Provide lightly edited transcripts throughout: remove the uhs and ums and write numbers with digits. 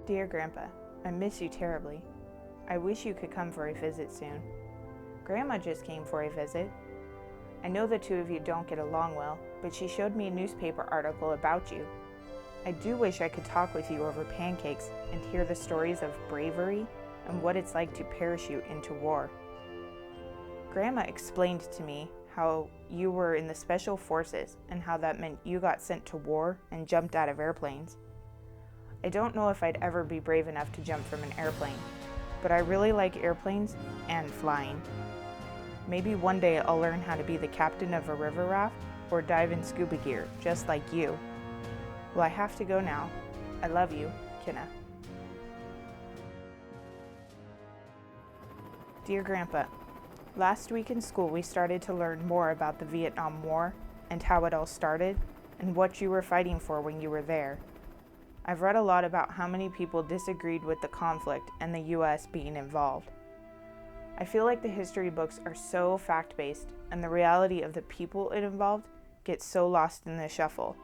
Dear Grandpa, I miss you terribly. I wish you could come for a visit soon. Grandma just came for a visit. I know the two of you don't get along well, but she showed me a newspaper article about you. I do wish I could talk with you over pancakes and hear the stories of bravery and what it's like to parachute into war. Grandma explained to me how you were in the special forces and how that meant you got sent to war and jumped out of airplanes. I don't know if I'd ever be brave enough to jump from an airplane, but I really like airplanes and flying. Maybe one day I'll learn how to be the captain of a river raft or dive in scuba gear, just like you. Well, I have to go now. I love you, Kyna. Dear Grandpa, last week in school we started to learn more about the Vietnam War and how it all started and what you were fighting for when you were there. I've read a lot about how many people disagreed with the conflict and the U.S. being involved. I feel like the history books are so fact-based and the reality of the people it involved gets so lost in the shuffle.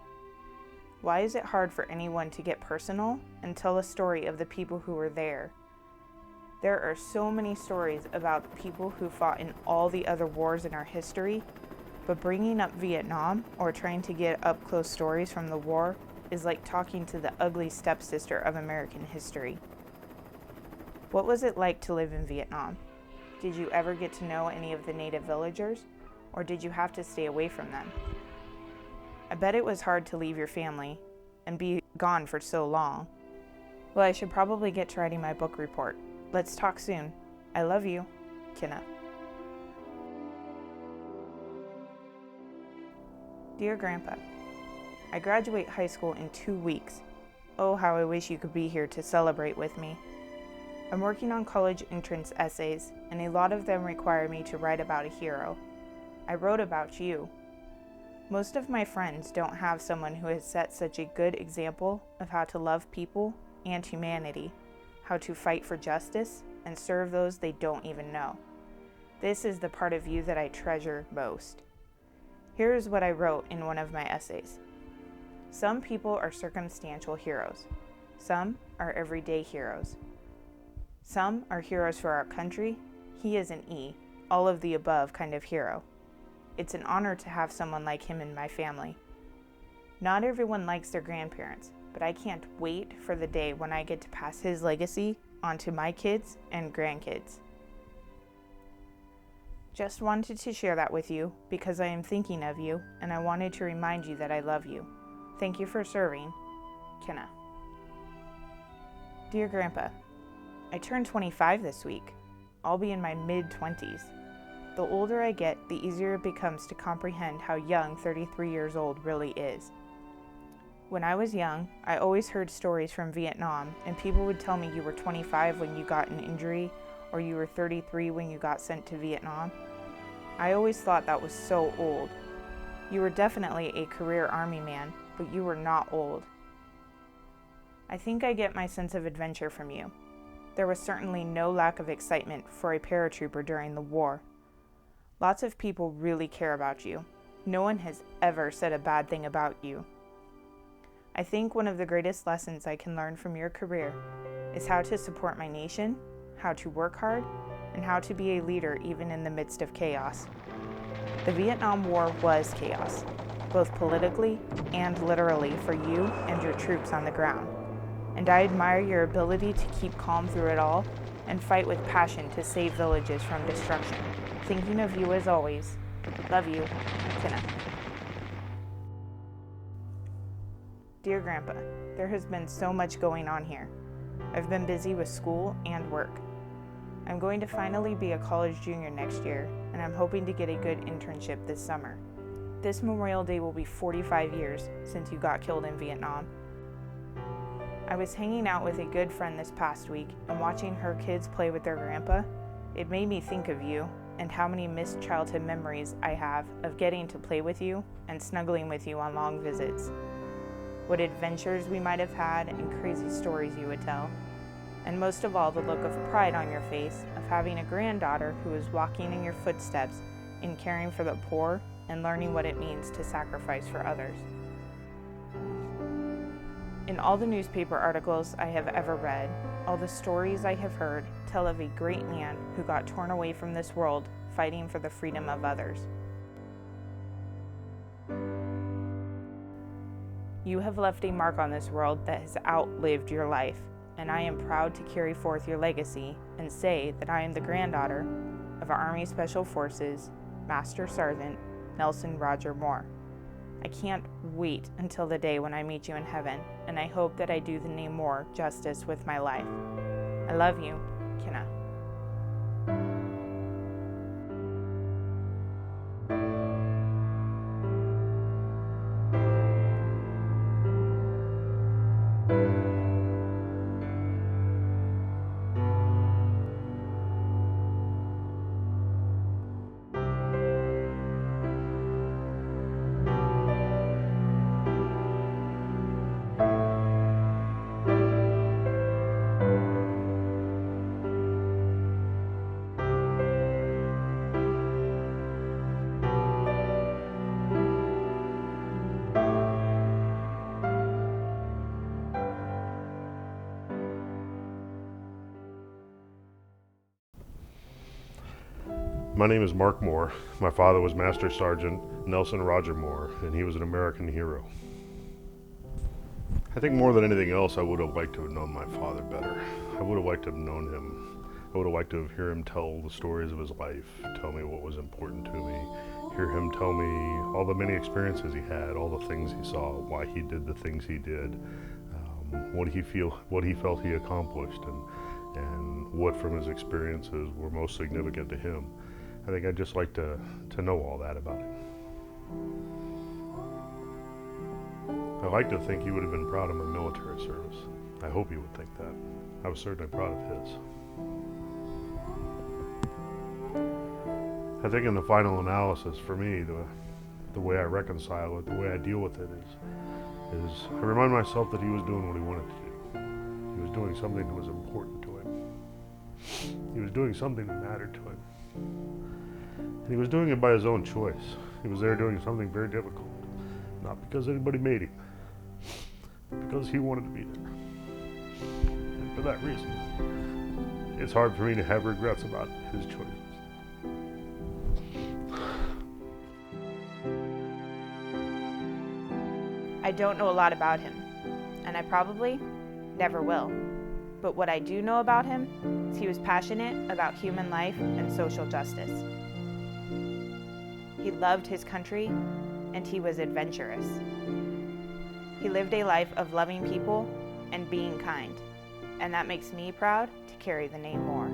Why is it hard for anyone to get personal and tell a story of the people who were there? There are so many stories about people who fought in all the other wars in our history, but bringing up Vietnam or trying to get up-close stories from the war is like talking to the ugly stepsister of American history. What was it like to live in Vietnam? Did you ever get to know any of the native villagers, or did you have to stay away from them? I bet it was hard to leave your family and be gone for so long. Well, I should probably get to writing my book report. Let's talk soon. I love you, Kyna. Dear Grandpa, I graduate high school in 2 weeks. Oh, how I wish you could be here to celebrate with me. I'm working on college entrance essays, and a lot of them require me to write about a hero. I wrote about you. Most of my friends don't have someone who has set such a good example of how to love people and humanity, how to fight for justice and serve those they don't even know. This is the part of you that I treasure most. Here is what I wrote in one of my essays. Some people are circumstantial heroes. Some are everyday heroes. Some are heroes for our country. He is an E, all of the above kind of hero. It's an honor to have someone like him in my family. Not everyone likes their grandparents, but I can't wait for the day when I get to pass his legacy on to my kids and grandkids. Just wanted to share that with you because I am thinking of you and I wanted to remind you that I love you. Thank you for serving, Kyna. Dear Grandpa, I turned 25 this week. I'll be in my mid-20s. The older I get, the easier it becomes to comprehend how young 33 years old really is. When I was young, I always heard stories from Vietnam, and people would tell me you were 25 when you got an injury, or you were 33 when you got sent to Vietnam. I always thought that was so old. You were definitely a career army man, but you were not old. I think I get my sense of adventure from you. There was certainly no lack of excitement for a paratrooper during the war. Lots of people really care about you. No one has ever said a bad thing about you. I think one of the greatest lessons I can learn from your career is how to support my nation, how to work hard, and how to be a leader even in the midst of chaos. The Vietnam War was chaos, both politically and literally for you and your troops on the ground. And I admire your ability to keep calm through it all and fight with passion to save villages from destruction. Thinking of you as always. Love you, Kyna. Dear Grandpa, there has been so much going on here. I've been busy with school and work. I'm going to finally be a college junior next year, and I'm hoping to get a good internship this summer. This Memorial Day will be 45 years since you got killed in Vietnam. I was hanging out with a good friend this past week, and watching her kids play with their grandpa, it made me think of you and how many missed childhood memories I have of getting to play with you and snuggling with you on long visits. What adventures we might have had and crazy stories you would tell. And most of all, the look of pride on your face of having a granddaughter who is walking in your footsteps in caring for the poor and learning what it means to sacrifice for others. In all the newspaper articles I have ever read, all the stories I have heard tell of a great man who got torn away from this world fighting for the freedom of others. You have left a mark on this world that has outlived your life, and I am proud to carry forth your legacy and say that I am the granddaughter of our Army Special Forces Master Sergeant Nelson Roger Moore. I can't wait until the day when I meet you in heaven, and I hope that I do the name Moore justice with my life. I love you, Kyna. My name is Mark Moore. My father was Master Sergeant Nelson Roger Moore, and he was an American hero. I think more than anything else, I would have liked to have known my father better. I would have liked to have known him. I would have liked to have heard him tell the stories of his life, tell me what was important to me, hear him tell me all the many experiences he had, all the things he saw, why he did the things he did, what he felt he accomplished, and what from his experiences were most significant to him. I think I'd just like to know all that about him. I like to think he would have been proud of my military service. I hope he would think that. I was certainly proud of his. I think in the final analysis, for me, the way I reconcile it, the way I deal with it is I remind myself that he was doing what he wanted to do. He was doing something that was important to him. He was doing something that mattered to him. And he was doing it by his own choice. He was there doing something very difficult. Not because anybody made him, because he wanted to be there. And for that reason, it's hard for me to have regrets about his choices. I don't know a lot about him, and I probably never will. But what I do know about him is he was passionate about human life and social justice. He loved his country, and he was adventurous. He lived a life of loving people and being kind, and that makes me proud to carry the name Moore.